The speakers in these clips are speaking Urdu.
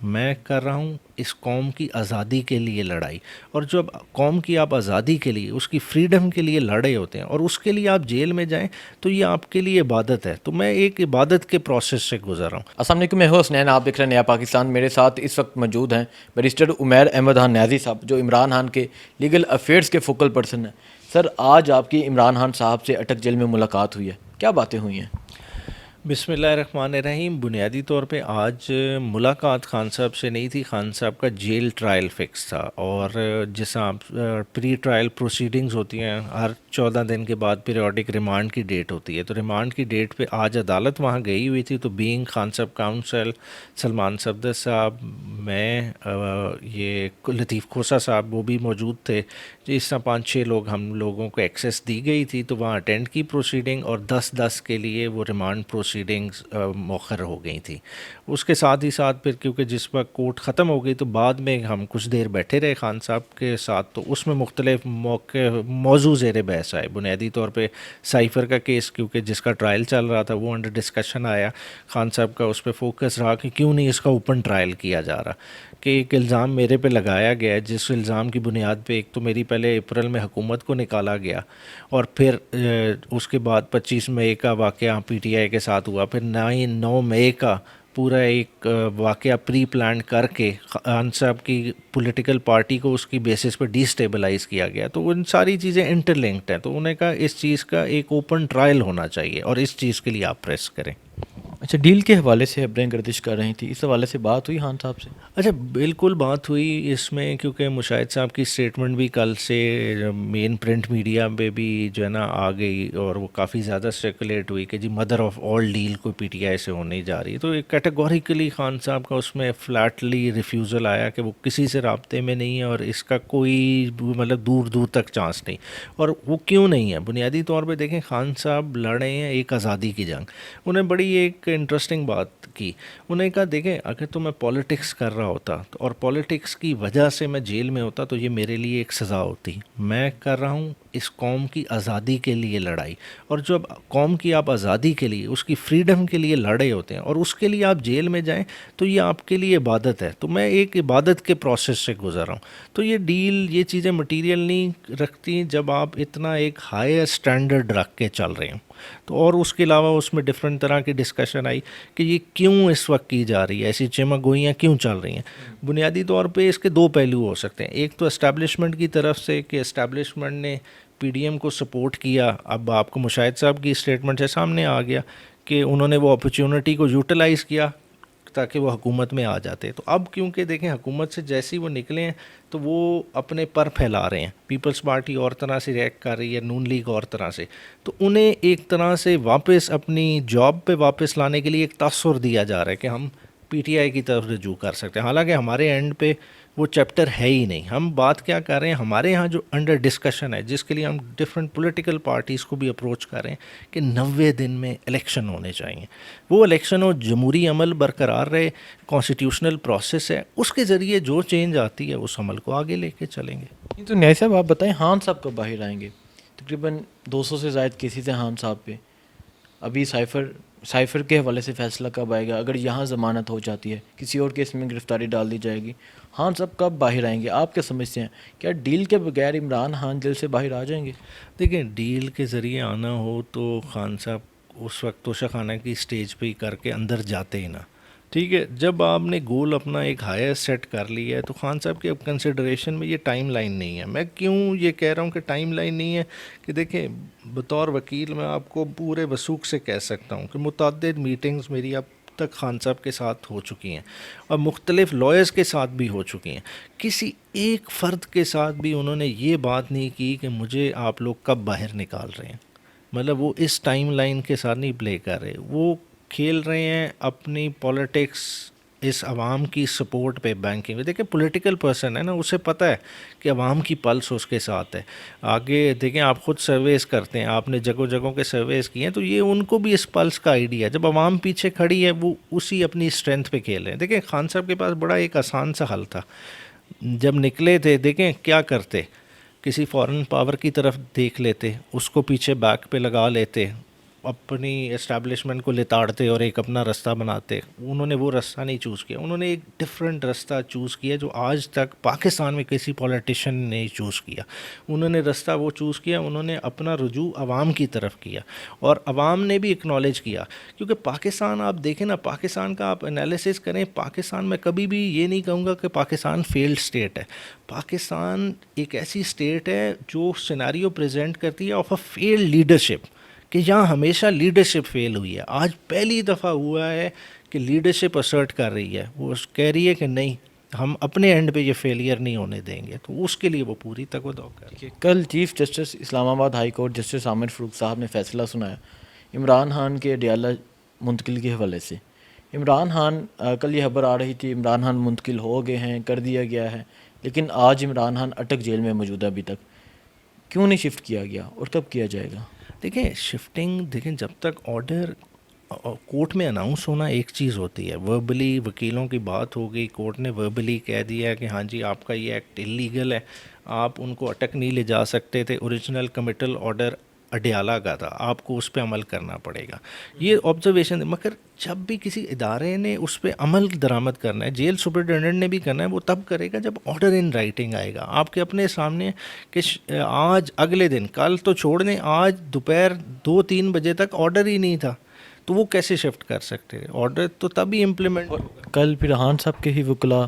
میں کر رہا ہوں اس قوم کی آزادی کے لیے لڑائی. اور جب قوم کی آپ آزادی کے لیے، اس کی فریڈم کے لیے لڑے ہوتے ہیں اور اس کے لیے آپ جیل میں جائیں تو یہ آپ کے لیے عبادت ہے. تو میں ایک عبادت کے پروسیس سے گزر رہا ہوں. السلام علیکم، میں ہوں حسنین، آپ دیکھ رہے ہیں نیا پاکستان. میرے ساتھ اس وقت موجود ہیں بیرسٹر عمیر احمد خان نیازی صاحب، جو عمران خان کے لیگل افیئرز کے فوکل پرسن ہیں. سر، آج آپ کی عمران خان صاحب سے اٹک جیل میں ملاقات ہوئی ہے، کیا باتیں ہوئی ہیں؟ بسم اللہ الرحمن الرحیم. بنیادی طور پہ آج ملاقات خان صاحب سے نہیں تھی. خان صاحب کا جیل ٹرائل فکس تھا، اور جس آپ پری ٹرائل پروسیڈنگز ہوتی ہیں ہر 14 دن کے بعد پیریوڈک ریمانڈ کی ڈیٹ ہوتی ہے. تو ریمانڈ کی ڈیٹ پہ آج عدالت وہاں گئی ہوئی تھی. تو بینگ خان صاحب کاؤنسل، سلمان صفدر صاحب، میں، یہ لطیف کھوسہ صاحب وہ بھی موجود تھے. اس طرح 5-6 لوگ، ہم لوگوں کو ایکسیس دی گئی تھی. تو وہاں اٹینڈ کی پروسیڈنگ، اور 10-10 کے لیے وہ ریمانڈ پروسیڈنگز مؤخر ہو گئی تھیں. اس کے ساتھ ہی ساتھ پھر کیونکہ جس وقت کورٹ ختم ہو گئی تو بعد میں ہم کچھ دیر بیٹھے رہے خان صاحب کے ساتھ. تو اس میں مختلف موضوع زیر بحث آئے. بنیادی طور پہ سائفر کا کیس، کیونکہ جس کا ٹرائل چل رہا تھا، وہ انڈر ڈسکشن آیا. خان صاحب کا اس پہ فوکس رہا کہ کیوں نہیں اس کا اوپن ٹرائل کیا جا رہا. کہ ایک الزام میرے پہ لگایا گیا ہے، جس الزام کی بنیاد پہ ایک تو میری پہلے اپریل میں حکومت کو نکالا گیا، اور پھر اس کے بعد 25 مئی کا واقعہ پی ٹی آئی کے ساتھ ہوا. پھر 9 مئی کا پورا ایک واقعہ پری پلان کر کے خان صاحب کی پولیٹیکل پارٹی کو اس کی بیسس پہ ڈی اسٹیبلائز کیا گیا. تو ان ساری چیزیں انٹر لنکڈ ہیں. تو انہیں کہا اس چیز کا ایک اوپن ٹرائل ہونا چاہیے، اور اس چیز کے لیے آپ پریس کریں. اچھا، ڈیل کے حوالے سے خبریں گردش کر رہی تھی، اس حوالے سے بات ہوئی خان صاحب سے؟ اچھا، بالکل بات ہوئی اس میں، کیونکہ مشاہد صاحب کی اسٹیٹمنٹ بھی کل سے مین پرنٹ میڈیا پہ بھی جو ہے نا آ گئی، اور وہ کافی زیادہ سرکولیٹ ہوئی کہ جی مدر آف آل ڈیل کو پی ٹی آئی سے ہونے جا رہی ہے. تو ایک کیٹیگوریکلی خان صاحب کا اس میں فلیٹلی ریفیوزل آیا کہ وہ کسی سے رابطے میں نہیں ہے، اور اس کا کوئی مطلب دور دور تک چانس نہیں. اور وہ کیوں نہیں ہے؟ بنیادی طور پہ دیکھیں، خان صاحب لڑے ہیں ایک آزادی کی جنگ. انہیں بڑی ایک انٹرسٹنگ بات کی. انہیں کہا دیکھیں، اگر تو میں پولیٹکس کر رہا ہوتا اور پولیٹکس کی وجہ سے میں جیل میں ہوتا تو یہ میرے لیے ایک سزا ہوتی. میں کر رہا ہوں اس قوم کی آزادی کے لیے لڑائی. اور جب قوم کی آپ آزادی کے لیے، اس کی فریڈم کے لیے لڑے ہوتے ہیں اور اس کے لیے آپ جیل میں جائیں تو یہ آپ کے لیے عبادت ہے. تو میں ایک عبادت کے پروسیس سے گزر رہا ہوں. تو یہ ڈیل، یہ چیزیں مٹیریل نہیں رکھتی جب آپ اتنا ایک ہائر سٹینڈرڈ رکھ کے چل رہے ہیں. تو اور اس کے علاوہ اس میں ڈفرینٹ طرح کی ڈسکشن آئی کہ یہ کیوں اس وقت کی جا رہی ہے، ایسی چمک گوئیاں کیوں چل رہی ہیں. بنیادی طور پہ اس کے دو پہلو ہو سکتے ہیں. ایک تو اسٹیبلشمنٹ کی طرف سے کہ اسٹیبلشمنٹ نے پی ڈی ایم کو سپورٹ کیا. اب آپ کو مشاہد صاحب کی اسٹیٹمنٹ سے سامنے آ گیا کہ انہوں نے وہ اپرچونٹی کو یوٹیلائز کیا تاکہ وہ حکومت میں آ جاتے. تو اب کیونکہ دیکھیں حکومت سے جیسے ہی وہ نکلے ہیں تو وہ اپنے پر پھیلا رہے ہیں. پیپلز پارٹی اور طرح سے ریئیکٹ کر رہی ہے، نون لیگ اور طرح سے. تو انہیں ایک طرح سے واپس اپنی جاب پہ واپس لانے کے لیے ایک تاثر دیا جا رہا ہے کہ ہم پی ٹی آئی کی طرف رجوع کر سکتے ہیں. حالانکہ ہمارے اینڈ پہ وہ چیپٹر ہے ہی نہیں. ہم بات کیا کر رہے ہیں، ہمارے ہاں جو انڈر ڈسکشن ہے، جس کے لیے ہم ڈفرینٹ پولیٹیکل پارٹیز کو بھی اپروچ کر رہے ہیں کہ 90 دن میں الیکشن ہونے چاہئیں. وہ الیکشن ہو، جمہوری عمل برقرار رہے، کانسٹیٹیوشنل پروسیس ہے، اس کے ذریعے جو چینج آتی ہے اس عمل کو آگے لے کے چلیں گے. تو نیازی صاحب، آپ بتائیں خان صاحب کب باہر آئیں گے؟ تقریباً 200 سے زائد کیسز ہیں خان صاحب پہ. ابھی سائفر کے حوالے سے فیصلہ کب آئے گا؟ اگر یہاں ضمانت ہو جاتی ہے، کسی اور کیس میں گرفتاری ڈال دی جائے گی، خان صاحب کب باہر آئیں گے؟ آپ کیا سمجھتے ہیں، کیا ڈیل کے بغیر عمران خان جیل سے باہر آ جائیں گے؟ دیکھیں، ڈیل کے ذریعے آنا ہو تو خان صاحب اس وقت توشہ خانہ کی سٹیج پہ ہی کر کے اندر جاتے ہی نا. ٹھیک ہے، جب آپ نے گول اپنا ایک ہائر سیٹ کر لیا ہے تو خان صاحب کی اب کنسیڈریشن میں یہ ٹائم لائن نہیں ہے. میں کیوں یہ کہہ رہا ہوں کہ ٹائم لائن نہیں ہے کہ دیکھیں، بطور وکیل میں آپ کو پورے وثوق سے کہہ سکتا ہوں کہ متعدد میٹنگز میری اب تک خان صاحب کے ساتھ ہو چکی ہیں، اور مختلف لائرز کے ساتھ بھی ہو چکی ہیں. کسی ایک فرد کے ساتھ بھی انہوں نے یہ بات نہیں کی کہ مجھے آپ لوگ کب باہر نکال رہے ہیں. مطلب وہ اس ٹائم لائن کے ساتھ نہیں پلے کر رہے. وہ کھیل رہے ہیں اپنی پولیٹکس اس عوام کی سپورٹ پہ، بینکنگ پہ. دیکھیں، پولیٹیکل پرسن ہے نا، اسے پتہ ہے کہ عوام کی پلس اس کے ساتھ ہے. آگے دیکھیں، آپ خود سرویز کرتے ہیں، آپ نے جگہوں جگہوں کے سرویز کیے ہیں، تو یہ ان کو بھی اس پلس کا آئیڈیا ہے. جب عوام پیچھے کھڑی ہے، وہ اسی اپنی اسٹرینتھ پہ کھیل رہے ہیں. دیکھیں، خان صاحب کے پاس بڑا ایک آسان سا حل تھا. جب نکلے تھے، دیکھیں کیا کرتے، کسی فورن پاور کی طرف دیکھ لیتے، اس کو پیچھے بیک پہ لگا لیتے، اپنی اسٹیبلشمنٹ کو لتاڑتے اور ایک اپنا رستہ بناتے. انہوں نے وہ رستہ نہیں چوز کیا, انہوں نے ایک ڈفرینٹ رستہ چوز کیا جو آج تک پاکستان میں کسی پولیٹیشین نے نہیں چوز کیا. انہوں نے رستہ وہ چوز کیا, انہوں نے اپنا رجوع عوام کی طرف کیا, اور عوام نے بھی اکنالج کیا. کیونکہ پاکستان آپ دیکھیں نا, پاکستان کا آپ انالیسس کریں, پاکستان میں کبھی بھی یہ نہیں کہوں گا کہ پاکستان فیلڈ اسٹیٹ ہے. پاکستان ایک ایسی اسٹیٹ ہے جو سیناریو پریزنٹ کرتی ہے آف اے فیلڈ لیڈرشپ, کہ جہاں ہمیشہ لیڈرشپ فیل ہوئی ہے. آج پہلی دفعہ ہوا ہے کہ لیڈرشپ اسرٹ کر رہی ہے, وہ کہہ رہی ہے کہ نہیں, ہم اپنے اینڈ پہ یہ فیلئر نہیں ہونے دیں گے. تو اس کے لیے وہ پوری تک وہ دو کر. کل چیف جسٹس اسلام آباد ہائی کورٹ جسٹس عامر فاروق صاحب نے فیصلہ سنایا عمران خان کے اڈیالہ منتقلی کے حوالے سے. عمران خان کل یہ خبر آ رہی تھی عمران خان منتقل ہو گئے ہیں, کر دیا گیا ہے, لیکن آج عمران خان اٹک جیل میں موجود ہے ابھی تک. کیوں نہیں شفٹ کیا گیا اور کب کیا جائے گا؟ دیکھیں شفٹنگ, دیکھیں جب تک آرڈر کورٹ میں اناؤنس ہونا ایک چیز ہوتی ہے, وربلی وکیلوں کی بات ہو گئی, کورٹ نے وربلی کہہ دیا کہ ہاں جی آپ کا یہ ایکٹ انلیگل ہے, آپ ان کو اٹک نہیں لے جا سکتے تھے, اوریجنل کمیٹل آرڈر اڈیالہ کا تھا, آپ کو اس پہ عمل کرنا پڑے گا. یہ آبزرویشن. مگر جب بھی کسی ادارے نے اس پہ عمل درآمد کرنا ہے, جیل سپرنٹینڈنٹ نے بھی کرنا ہے, وہ تب کرے گا جب آرڈر ان رائٹنگ آئے گا آپ کے اپنے سامنے کہ آج اگلے دن, کل تو چھوڑ دیں, آج دوپہر 2-3 بجے تک آرڈر ہی نہیں تھا, تو وہ کیسے شفٹ کر سکتے؟ آرڈر تو تبھی امپلیمنٹ. کل پھر خان صاحب کے ہی وکلا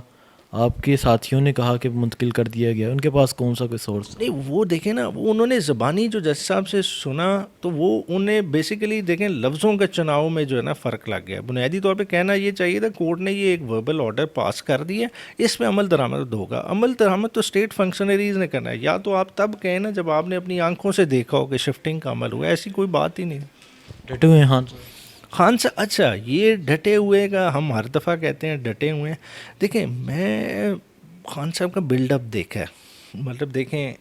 آپ کے ساتھیوں نے کہا کہ منتقل کر دیا گیا, ان کے پاس کون سا کوئی سورس؟ نہیں وہ دیکھیں نا, وہ انہوں نے زبانی جو جج صاحب سے سنا تو وہ انہیں بیسیکلی دیکھیں لفظوں کا چناؤ میں جو ہے نا فرق لگ گیا. بنیادی طور پہ کہنا یہ چاہیے تھا کورٹ نے یہ ایک وربل آرڈر پاس کر دیا, اس پہ عمل درآمد ہوگا. عمل درآمد تو اسٹیٹ فنکشنریز نے کرنا ہے, یا تو آپ تب کہیں نا جب آپ نے اپنی آنکھوں سے دیکھا ہو کہ شفٹنگ کا عمل ہوا. ایسی کوئی بات ہی نہیں. ڈٹے ہوئے ہیں خان صاحب. اچھا یہ ڈٹے ہوئے کا ہم ہر دفعہ کہتے ہیں ڈٹے ہوئے ہیں. دیکھیں میں خان صاحب کا بلڈ اپ دیکھا ہے, مطلب دیکھیں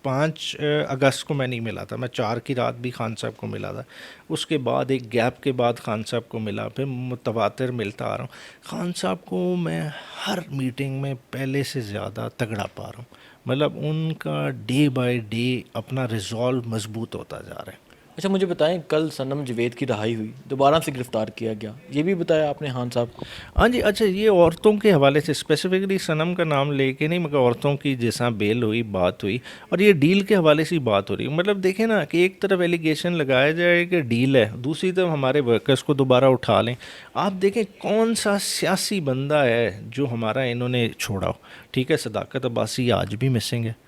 5 اگست کو میں نہیں ملا تھا, میں 4 کی رات بھی خان صاحب کو ملا تھا, اس کے بعد ایک گیپ کے بعد خان صاحب کو ملا, پھر متواتر ملتا آ رہا ہوں. خان صاحب کو میں ہر میٹنگ میں پہلے سے زیادہ تگڑا پا رہا ہوں, مطلب ان کا ڈے بائی ڈے اپنا ریزالو مضبوط ہوتا جا رہا ہے. اچھا مجھے بتائیں, کل صنم جوید کی رہائی ہوئی, دوبارہ سے گرفتار کیا گیا, یہ بھی بتایا آپ نے خان صاحب کو؟ ہاں جی. اچھا یہ عورتوں کے حوالے سے اسپیسیفکلی صنم کا نام لے کے نہیں, مگر عورتوں کی جیسا بیل ہوئی بات ہوئی, اور یہ ڈیل کے حوالے سے بات ہو رہی ہے. مطلب دیکھیں نا کہ ایک طرف ایلیگیشن لگایا جائے کہ ڈیل ہے, دوسری طرف ہمارے ورکرز کو دوبارہ اٹھا لیں. آپ دیکھیں کون سا سیاسی بندہ ہے جو ہمارا انہوں نے چھوڑا ہو. ٹھیک ہے, صداقت عباسی آج بھی مسنگ ہے,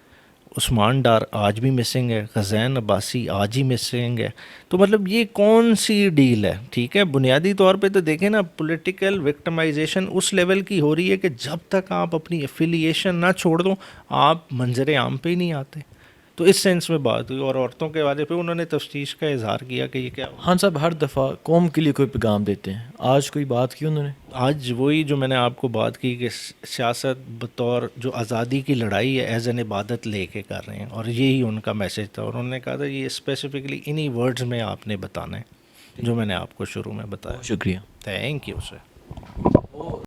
عثمان ڈار آج بھی مسنگ ہے, غزین عباسی آج ہی مسنگ ہے. تو مطلب یہ کون سی ڈیل ہے؟ ٹھیک ہے, بنیادی طور پہ تو دیکھیں نا پولیٹیکل وکٹمائزیشن اس لیول کی ہو رہی ہے کہ جب تک آپ اپنی ایفیلیشن نہ چھوڑ دو آپ منظر عام پہ ہی نہیں آتے. تو اس سینس میں بات ہوئی, اور عورتوں کے حوالے پہ انہوں نے تفتیش کا اظہار کیا کہ یہ کیا. خان صاحب ہر دفعہ قوم کے لیے کوئی پیغام دیتے ہیں, آج کوئی بات کی انہوں نے؟ آج وہی جو میں نے آپ کو بات کی کہ سیاست بطور جو آزادی کی لڑائی ہے ایز این عبادت لے کے کر رہے ہیں, اور یہی ان کا میسج تھا. اور انہوں نے کہا تھا یہ اسپیسیفکلی انہی ورڈز میں آپ نے بتانا ہے جو میں نے آپ کو شروع میں بتایا. شکریہ. Thank you sir.